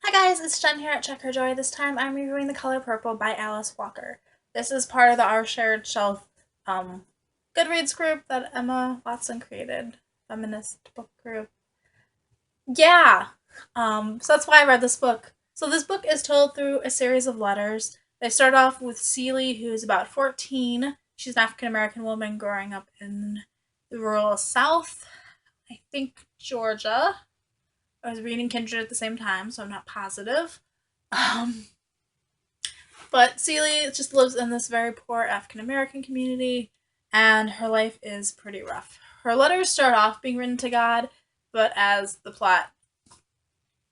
Hi guys, it's Jen here at Check Her Joy. This time I'm reviewing The Color Purple by Alice Walker. This is part of the Our Shared Shelf Goodreads group that Emma Watson created, feminist book group. Yeah, so that's why I read this book. So this book is told through a series of letters. They start off with Celie, who's about 14. She's an African American woman growing up in the rural South, I think Georgia. I was reading Kindred at the same time, so I'm not positive. Um, but Celie just lives in this very poor African American community, and her life is pretty rough. Her letters start off being written to God, but as the plot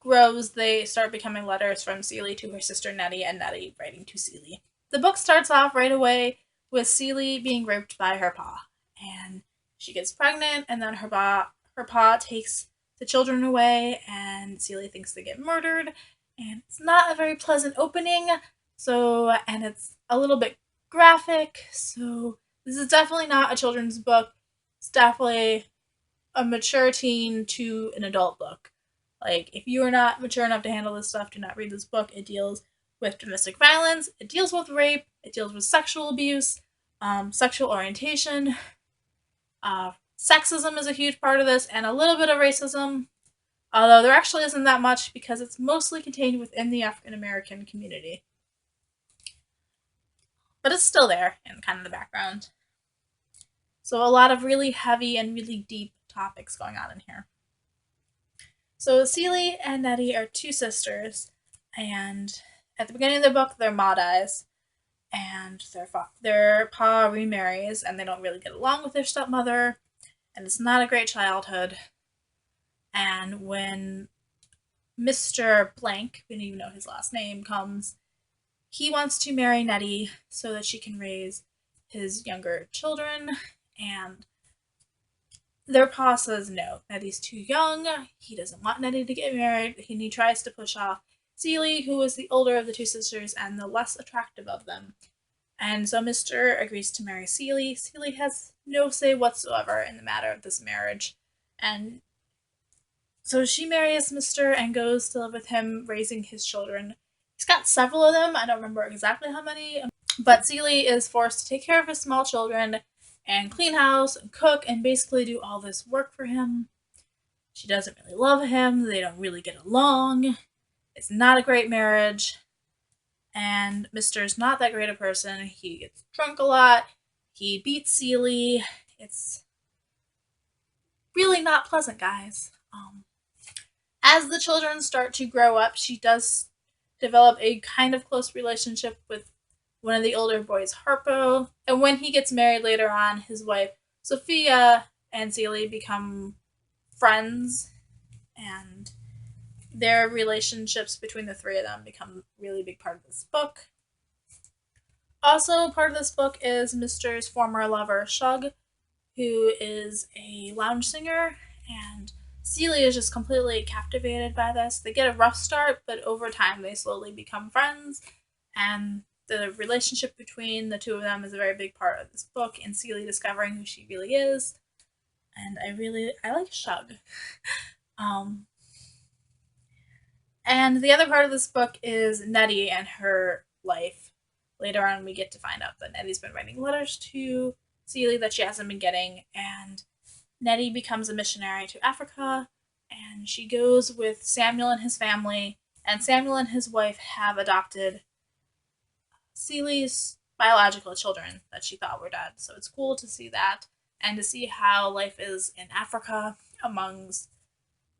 grows, they start becoming letters from Celie to her sister Nettie, and Nettie writing to Celie. The book starts off right away with Celie being raped by her pa, and she gets pregnant, and then her pa takes the children away, and Celie thinks they get murdered, and it's not a very pleasant opening. And it's a little bit graphic. So this is definitely not a children's book. It's definitely a mature teen to an adult book. Like, if you are not mature enough to handle this stuff, do not read this book. It deals with domestic violence, it deals with rape, it deals with sexual abuse, sexual orientation. Sexism is a huge part of this, and a little bit of racism, although there actually isn't that much because it's mostly contained within the African American community. But it's still there in kind of the background. So a lot of really heavy and really deep topics going on in here. So Celie and Nettie are two sisters, and at the beginning of the book, their ma dies, and their pa remarries, and they don't really get along with their stepmother, and it's not a great childhood. And when Mr. Blank, we don't even know his last name, comes, he wants to marry Nettie so that she can raise his younger children, and their pa says no. Nettie's too young. He doesn't want Nettie to get married. He tries to push off Celie, who is the older of the two sisters and the less attractive of them. And so Mr. agrees to marry Celie. Celie has no say whatsoever in the matter of this marriage. And so she marries Mr. and goes to live with him, raising his children. He's got several of them. I don't remember exactly how many. But Celie is forced to take care of his small children and clean house and cook and basically do all this work for him. She doesn't really love him. They don't really get along. It's not a great marriage. And Mister's not that great a person. He gets drunk a lot. He beats Celie. It's really not pleasant, guys. As the children start to grow up, she does develop a kind of close relationship with one of the older boys, Harpo. And when he gets married later on, his wife, Sophia, and Celie become friends, and their relationships between the three of them become a really big part of this book. Also, part of this book is Mister's former lover, Suge, who is a lounge singer, and Celie is just completely captivated by this. They get a rough start, but over time they slowly become friends, and the relationship between the two of them is a very big part of this book, and Celie discovering who she really is. And I like Shug. Um, and the other part of this book is Nettie and her life. Later on, we get to find out that Nettie's been writing letters to Celie that she hasn't been getting, and Nettie becomes a missionary to Africa, and she goes with Samuel and his family, and Samuel and his wife have adopted Celie's biological children that she thought were dead. So it's cool to see that and to see how life is in Africa amongst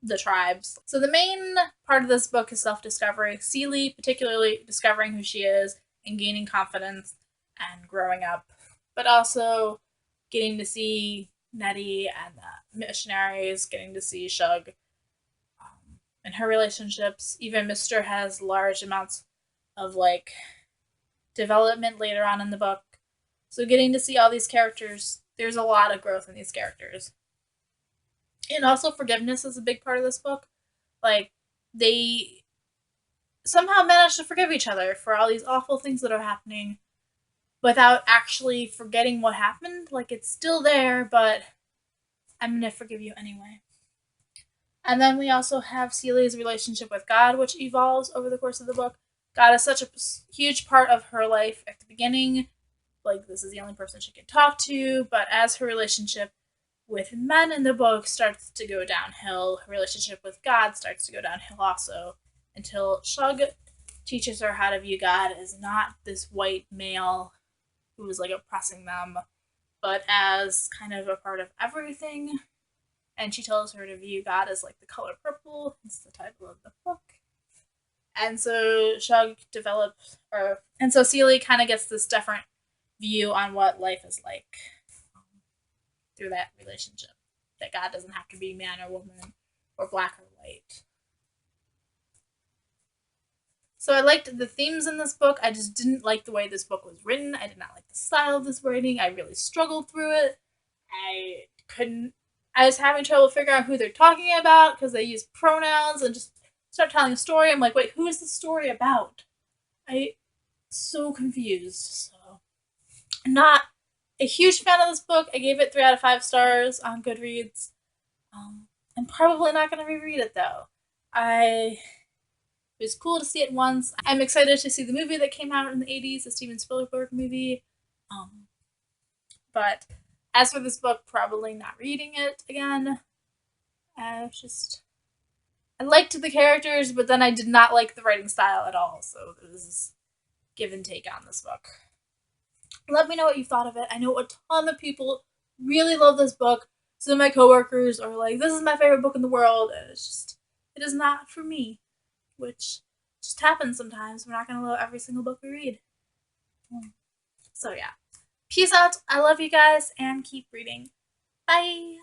the tribes. So the main part of this book is self-discovery. Celie particularly discovering who she is and gaining confidence and growing up, but also getting to see Nettie and the missionaries, getting to see Shug and her relationships. Even Mister has large amounts of development later on in the book. So getting to see all these characters, there's a lot of growth in these characters. And also forgiveness is a big part of this book. Like, they somehow manage to forgive each other for all these awful things that are happening without actually forgetting what happened. Like, it's still there, but I'm gonna forgive you anyway. And then we also have Celie's relationship with God, which evolves over the course of the book. God is such a huge part of her life at the beginning. Like, this is the only person she can talk to, but as her relationship with men in the book starts to go downhill, her relationship with God starts to go downhill also, until Suge teaches her how to view God as not this white male who is like oppressing them, but as kind of a part of everything. And she tells her to view God as like the color purple. It's the title of the book. And so Shug develops, and so Celie kind of gets this different view on what life is like through that relationship. That God doesn't have to be man or woman or black or white. So I liked the themes in this book. I just didn't like the way this book was written. I did not like the style of this writing. I really struggled through it. I couldn't. I was having trouble figuring out who they're talking about because they use pronouns and just start telling a story. I'm like, wait, who is the story about? I so confused. So not a huge fan of this book. I gave it 3 out of 5 stars on Goodreads. I'm probably not going to reread it though. It was cool to see it once. I'm excited to see the movie that came out in the 80s, the Steven Spielberg movie. Um, but as for this book, probably not reading it again. I liked the characters, but then I did not like the writing style at all. So it was give and take on this book. Let me know what you thought of it. I know a ton of people really love this book. Some of my coworkers are like, "This is my favorite book in the world," and it is not for me, which just happens sometimes. We're not gonna love every single book we read. So yeah, peace out. I love you guys, and keep reading. Bye.